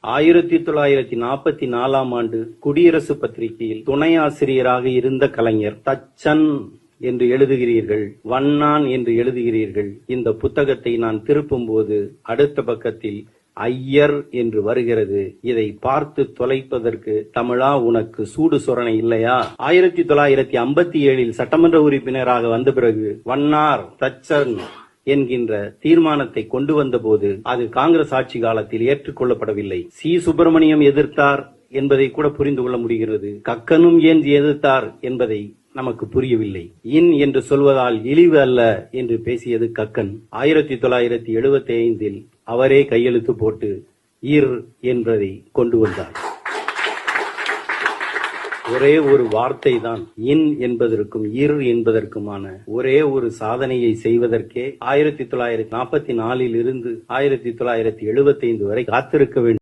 1944ஆம் ஆண்டு குடியரசு பத்திரிகையில் துணை ஆசிரியராக இருந்த கலைஞர் தச்சன் என்று எழுதுகிறீர்கள், வண்ணான் என்று எழுதுகிறீர்கள். இந்த புத்தகத்தை நான் திருப்பும் போது அடுத்த பக்கத்தில் ஐயர் என்று வருகிறது. இதை பார்த்து தொலைப்பதற்கு தமிழா உனக்கு சூடு சொரணை இல்லையா? 1957 சட்டமன்ற உறுப்பினராக வந்த பிறகு வண்ணார் தச்சன் என்கின்ற தீர்மானத்தை கொண்டு வந்த போது அது காங்கிரஸ் ஆட்சி காலத்தில் ஏற்றுக்கொள்ளப்படவில்லை. சி. சுப்பிரமணியம் எதிர்த்தார் என்பதை கூட புரிந்து கொள்ள முடிகிறது. கக்கனும் ஏன் எதிர்த்தார் என்பதை நமக்கு புரியவில்லை. இன் என்று சொல்வதால் இழிவு அல்ல என்று பேசியது கக்கன். 1975 அவரே கையெழுத்து போட்டு இர் என்பதை கொண்டு வந்தார். ஒரே ஒரு வார்த்தை தான் இன் என்பதற்கும் இர் என்பதற்குமான ஒரே ஒரு சாதனையை செய்வதற்கே 1944 இருந்து 1975 வரை காத்திருக்க வேண்டும்.